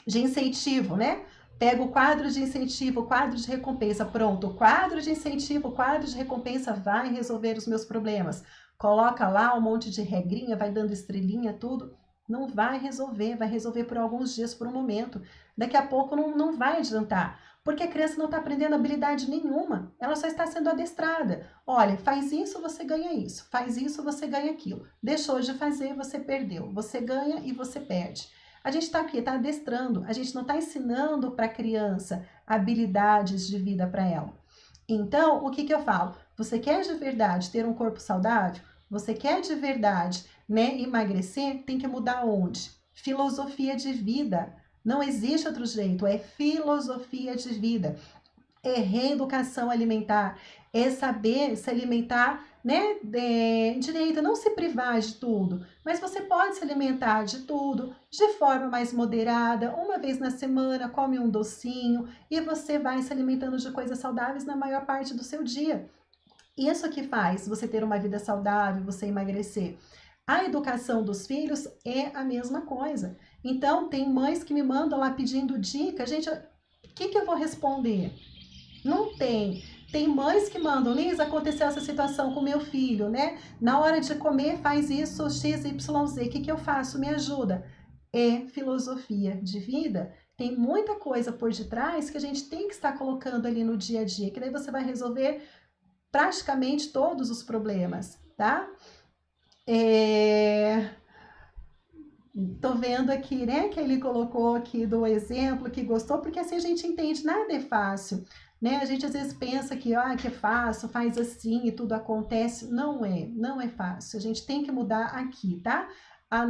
de incentivo, né? Pega o quadro de incentivo, o quadro de recompensa, pronto, o quadro de incentivo, o quadro de recompensa vai resolver os meus problemas. Coloca lá um monte de regrinha, vai dando estrelinha, tudo. Não vai resolver por alguns dias, por um momento. Daqui a pouco não vai adiantar, porque a criança não está aprendendo habilidade nenhuma, ela só está sendo adestrada. Olha, faz isso, você ganha isso, faz isso, você ganha aquilo. Deixou de fazer, você perdeu. Você ganha e você perde. A gente está aqui, está adestrando, a gente não está ensinando para a criança habilidades de vida para ela. Então, o que eu falo? Você quer de verdade ter um corpo saudável? Você quer de verdade, né, emagrecer? Tem que mudar onde? Filosofia de vida. Não existe outro jeito, é filosofia de vida. É reeducação alimentar, é saber se alimentar, né, direito, não se privar de tudo, mas você pode se alimentar de tudo, de forma mais moderada, uma vez na semana, come um docinho, e você vai se alimentando de coisas saudáveis na maior parte do seu dia. Isso que faz você ter uma vida saudável, você emagrecer. A educação dos filhos é a mesma coisa. Então, tem mães que me mandam lá pedindo dica. Gente, o que eu vou responder? Não tem. Tem mães que mandam, Liz, aconteceu essa situação com meu filho, né? Na hora de comer, faz isso, XYZ. O que eu faço? Me ajuda. É filosofia de vida. Tem muita coisa por detrás que a gente tem que estar colocando ali no dia a dia, que daí você vai resolver praticamente todos os problemas, tá? Tô vendo aqui, né, que ele colocou aqui do exemplo que gostou, porque assim a gente entende, nada é fácil, né? A gente às vezes pensa que é fácil, faz assim e tudo acontece. Não é fácil. A gente tem que mudar aqui, tá? O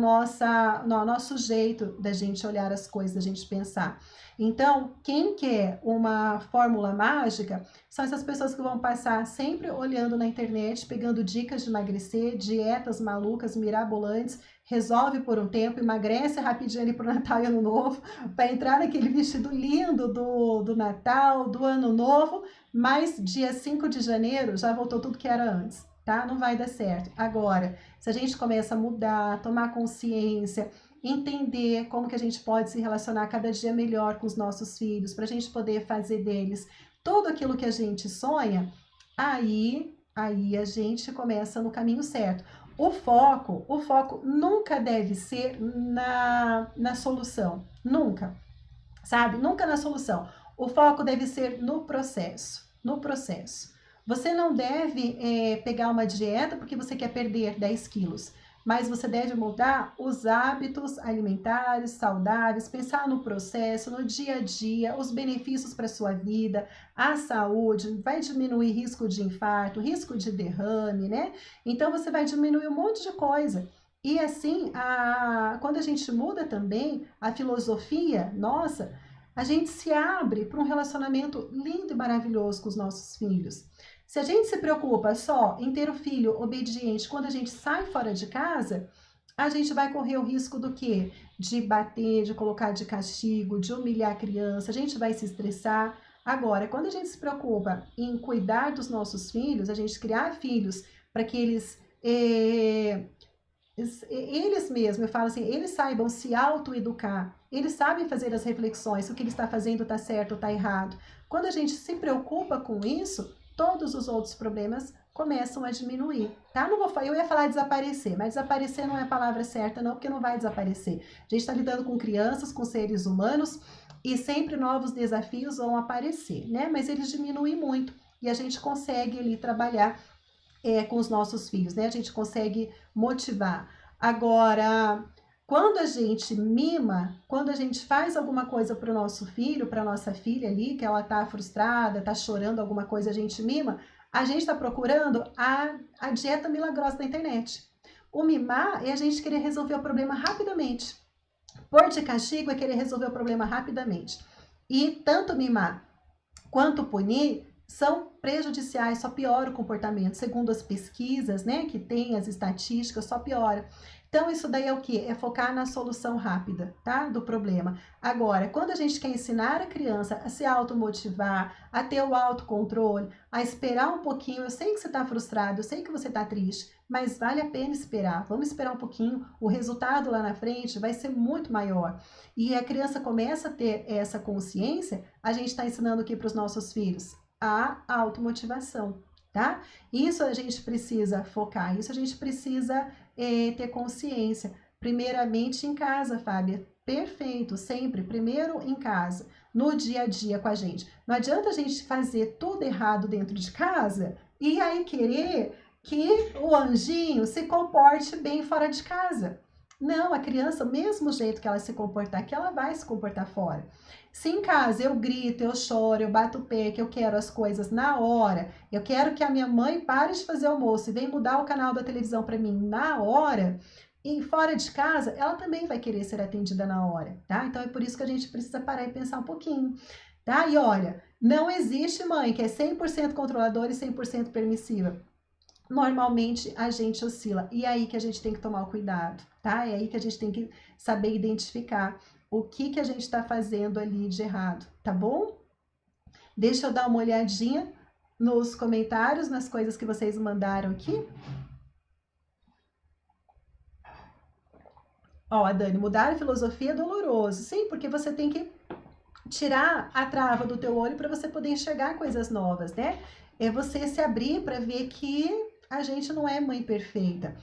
nosso jeito da gente olhar as coisas, da gente pensar. Então, quem quer uma fórmula mágica são essas pessoas que vão passar sempre olhando na internet, pegando dicas de emagrecer, dietas malucas, mirabolantes, resolve por um tempo, emagrece rapidinho ali pro Natal e Ano Novo, para entrar naquele vestido lindo do Natal, do Ano Novo, mas dia 5 de janeiro já voltou tudo que era antes, tá? Não vai dar certo. Agora, se a gente começa a mudar, tomar consciência, entender como que a gente pode se relacionar cada dia melhor com os nossos filhos, para a gente poder fazer deles tudo aquilo que a gente sonha, aí a gente começa no caminho certo. O foco nunca deve ser na solução, nunca, sabe? Nunca na solução. O foco deve ser no processo, no processo. Você não deve pegar uma dieta porque você quer perder 10 quilos, mas você deve mudar os hábitos alimentares saudáveis, pensar no processo, no dia a dia, os benefícios para a sua vida, a saúde, vai diminuir risco de infarto, risco de derrame, né? Então você vai diminuir um monte de coisa. E assim, quando a gente muda também a filosofia nossa, a gente se abre para um relacionamento lindo e maravilhoso com os nossos filhos. Se a gente se preocupa só em ter o filho obediente quando a gente sai fora de casa, a gente vai correr o risco do quê? De bater, de colocar de castigo, de humilhar a criança, a gente vai se estressar. Agora, quando a gente se preocupa em cuidar dos nossos filhos, a gente criar filhos para que eles mesmos, eu falo assim, eles saibam se autoeducar, eles sabem fazer as reflexões, se o que ele está fazendo está certo ou está errado. Quando a gente se preocupa com isso, todos os outros problemas começam a diminuir, tá? Eu ia falar desaparecer, mas desaparecer não é a palavra certa não, porque não vai desaparecer. A gente está lidando com crianças, com seres humanos, e sempre novos desafios vão aparecer, né? Mas eles diminuem muito, e a gente consegue ali trabalhar com os nossos filhos, né? A gente consegue motivar. Agora, quando a gente mima, quando a gente faz alguma coisa para o nosso filho, para nossa filha ali, que ela tá frustrada, tá chorando alguma coisa, a gente mima, a gente está procurando a dieta milagrosa da internet. O mimar é a gente querer resolver o problema rapidamente. Pôr de castigo é querer resolver o problema rapidamente. E tanto mimar quanto punir são prejudiciais, só piora o comportamento. Segundo as pesquisas, né, que tem as estatísticas, só piora. Então, isso daí é o quê? É focar na solução rápida, tá? Do problema. Agora, quando a gente quer ensinar a criança a se automotivar, a ter o autocontrole, a esperar um pouquinho, eu sei que você está frustrado, eu sei que você está triste, mas vale a pena esperar. Vamos esperar um pouquinho, o resultado lá na frente vai ser muito maior. E a criança começa a ter essa consciência, a gente está ensinando aqui para os nossos filhos a automotivação, tá? Isso a gente precisa focar, isso a gente precisa ter consciência. Primeiramente em casa, Fábia. Perfeito, sempre. Primeiro em casa, no dia a dia com a gente. Não adianta a gente fazer tudo errado dentro de casa e aí querer que o anjinho se comporte bem fora de casa. Não, a criança, o mesmo jeito que ela se comportar, que ela vai se comportar fora. Se em casa eu grito, eu choro, eu bato o pé, que eu quero as coisas na hora, eu quero que a minha mãe pare de fazer almoço e venha mudar o canal da televisão para mim na hora, e fora de casa, ela também vai querer ser atendida na hora, tá? Então é por isso que a gente precisa parar e pensar um pouquinho, tá? E olha, não existe mãe que é 100% controladora e 100% permissiva. Normalmente a gente oscila. E é aí que a gente tem que tomar o cuidado, tá? É aí que a gente tem que saber identificar o que a gente está fazendo ali de errado, tá bom? Deixa eu dar uma olhadinha nos comentários, nas coisas que vocês mandaram aqui. Ó, a Dani, mudar a filosofia é doloroso. Sim, porque você tem que tirar a trava do teu olho para você poder enxergar coisas novas, né? É você se abrir para ver que a gente não é mãe perfeita,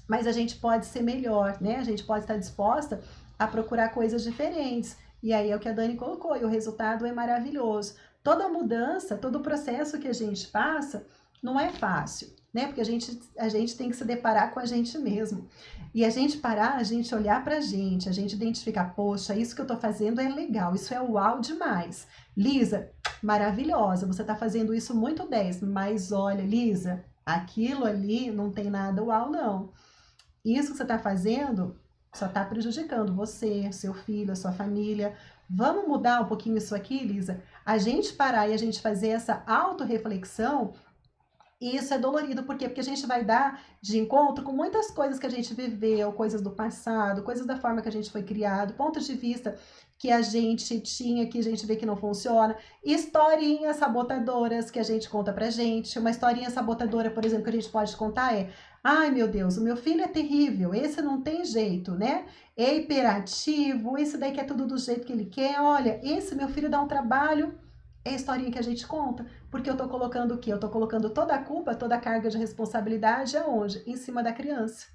mas a gente pode ser melhor, né? A gente pode estar disposta a procurar coisas diferentes. E aí é o que a Dani colocou, e o resultado é maravilhoso. Toda mudança, todo o processo que a gente passa, não é fácil, né? Porque a gente tem que se deparar com a gente mesmo. E a gente parar, a gente olhar pra gente, a gente identificar, poxa, isso que eu tô fazendo é legal, isso é uau demais. Lisa, maravilhosa, você tá fazendo isso muito 10, mas olha, Lisa, aquilo ali não tem nada uau, não. Isso que você está fazendo só está prejudicando você, seu filho, a sua família. Vamos mudar um pouquinho isso aqui, Lisa? A gente parar e a gente fazer essa autorreflexão, e isso é dolorido, por quê? Porque a gente vai dar de encontro com muitas coisas que a gente viveu, coisas do passado, coisas da forma que a gente foi criado, pontos de vista que a gente tinha, que a gente vê que não funciona, historinhas sabotadoras que a gente conta pra gente. Uma historinha sabotadora, por exemplo, que a gente pode contar é: ai meu Deus, o meu filho é terrível, esse não tem jeito, né? É hiperativo, esse daí quer tudo do jeito que ele quer, olha, esse meu filho dá um trabalho. É a historinha que a gente conta, porque eu tô colocando o quê? Eu tô colocando toda a culpa, toda a carga de responsabilidade aonde? Em cima da criança,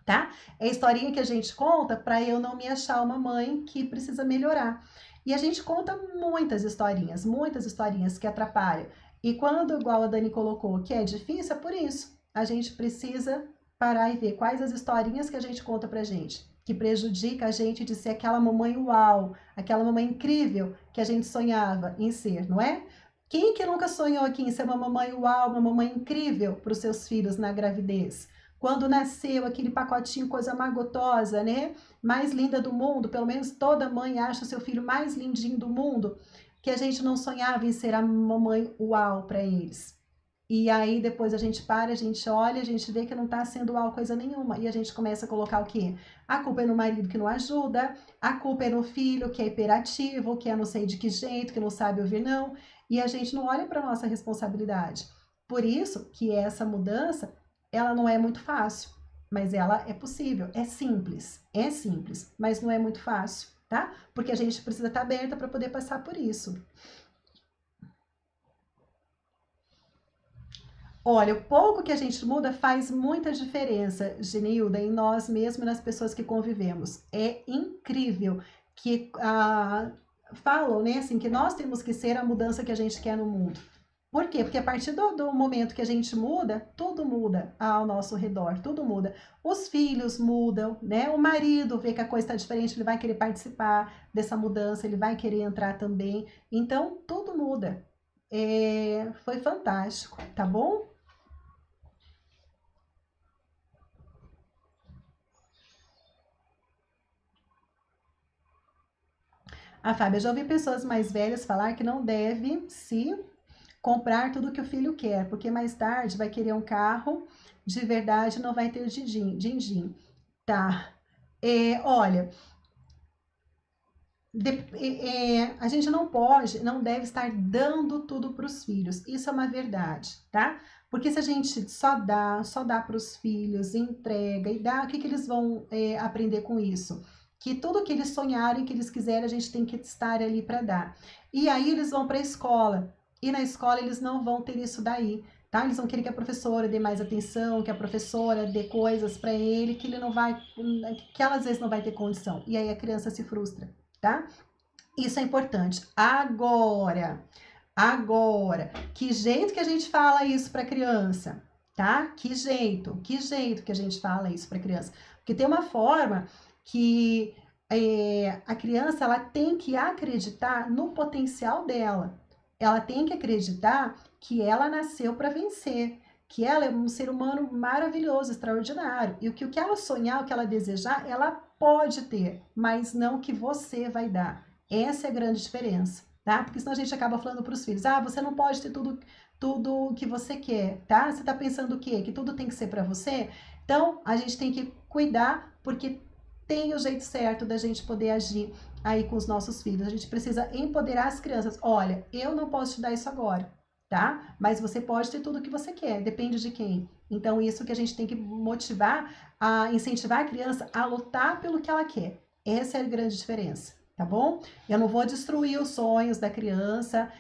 tá? É a historinha que a gente conta para eu não me achar uma mãe que precisa melhorar. E a gente conta muitas historinhas que atrapalham. E quando, igual a Dani colocou, que é difícil, é por isso. A gente precisa parar e ver quais as historinhas que a gente conta pra gente, que prejudica a gente de ser aquela mamãe uau, aquela mamãe incrível que a gente sonhava em ser, não é? Quem que nunca sonhou aqui em ser uma mamãe uau, uma mamãe incrível para os seus filhos na gravidez? Quando nasceu aquele pacotinho coisa mais gotosa, né? Mais linda do mundo, pelo menos toda mãe acha o seu filho mais lindinho do mundo, que a gente não sonhava em ser a mamãe uau para eles. E aí depois a gente para, a gente olha, a gente vê que não está sendo uau coisa nenhuma. E a gente começa a colocar o quê? A culpa é no marido que não ajuda, a culpa é no filho que é hiperativo, que é não sei de que jeito, que não sabe ouvir não. E a gente não olha para a nossa responsabilidade. Por isso que essa mudança, ela não é muito fácil, mas ela é possível, é simples, mas não é muito fácil, tá? Porque a gente precisa estar aberta para poder passar por isso. Olha, o pouco que a gente muda faz muita diferença, Genilda, em nós mesmos e nas pessoas que convivemos. É incrível que falam, né, assim, que nós temos que ser a mudança que a gente quer no mundo. Por quê? Porque a partir do momento que a gente muda, tudo muda ao nosso redor, tudo muda. Os filhos mudam, né? O marido vê que a coisa está diferente, ele vai querer participar dessa mudança, ele vai querer entrar também. Então, tudo muda. Foi fantástico, tá bom? A Fábia, já ouvi pessoas mais velhas falar que não deve se comprar tudo que o filho quer, porque mais tarde vai querer um carro de verdade e não vai ter din-din. Tá. Olha, a gente não pode, não deve estar dando tudo para os filhos. Isso é uma verdade, tá? Porque se a gente só dá para os filhos, entrega e dá, o que eles vão aprender com isso? Que tudo que eles sonharem, que eles quiserem, a gente tem que estar ali para dar. E aí eles vão para a escola. E na escola eles não vão ter isso daí, tá? Eles vão querer que a professora dê mais atenção, que a professora dê coisas para ele, que ele não vai, que ela às vezes não vai ter condição. E aí a criança se frustra, tá? Isso é importante. Agora, que jeito que a gente fala isso para criança, tá? Que jeito que a gente fala isso para criança? Porque tem uma forma que a criança ela tem que acreditar no potencial dela. Ela tem que acreditar que ela nasceu para vencer, que ela é um ser humano maravilhoso, extraordinário. E o que ela sonhar, o que ela desejar, ela pode ter, mas não que você vai dar. Essa é a grande diferença, tá? Porque senão a gente acaba falando para os filhos: ah, você não pode ter tudo que você quer, tá? Você tá pensando o quê? Que tudo tem que ser para você? Então, a gente tem que cuidar, porque tem o jeito certo da gente poder agir aí com os nossos filhos. A gente precisa empoderar as crianças. Olha, eu não posso te dar isso agora. tá? Mas você pode ter tudo o que você quer, depende de quem. Então, isso que a gente tem que motivar, a incentivar a criança a lutar pelo que ela quer. Essa é a grande diferença, tá bom? Eu não vou destruir os sonhos da criança,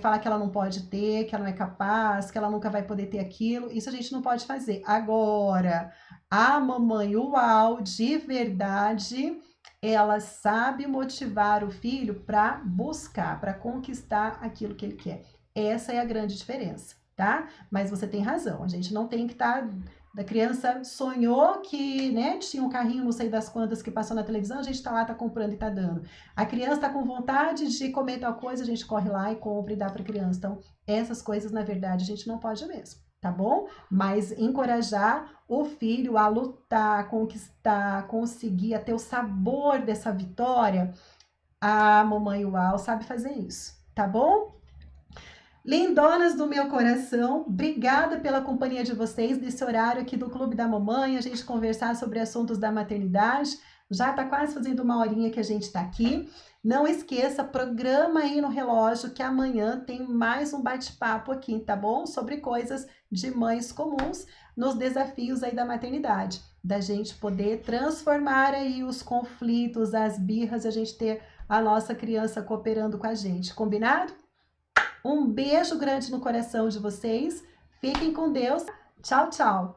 falar que ela não pode ter, que ela não é capaz, que ela nunca vai poder ter aquilo. Isso a gente não pode fazer. Agora, a mamãe uau, de verdade, ela sabe motivar o filho para buscar, para conquistar aquilo que ele quer. Essa é a grande diferença, tá? Mas você tem razão, a gente não tem que estar. Da criança sonhou que, né, tinha um carrinho, não sei das quantas, que passou na televisão, a gente tá lá, tá comprando e tá dando. A criança tá com vontade de comer tal coisa, a gente corre lá e compra e dá pra criança. Então, essas coisas, na verdade, a gente não pode mesmo, tá bom? Mas encorajar o filho a lutar, a conquistar, a conseguir, a ter o sabor dessa vitória, a mamãe uau sabe fazer isso, tá bom? Lindonas do meu coração, obrigada pela companhia de vocês nesse horário aqui do Clube da Mamãe, a gente conversar sobre assuntos da maternidade. Já está quase fazendo uma horinha que a gente está aqui. Não esqueça, programa aí no relógio que amanhã tem mais um bate-papo aqui, tá bom? Sobre coisas de mães comuns nos desafios aí da maternidade. Da gente poder transformar aí os conflitos, as birras, a gente ter a nossa criança cooperando com a gente. Combinado? Um beijo grande no coração de vocês. Fiquem com Deus. Tchau, tchau.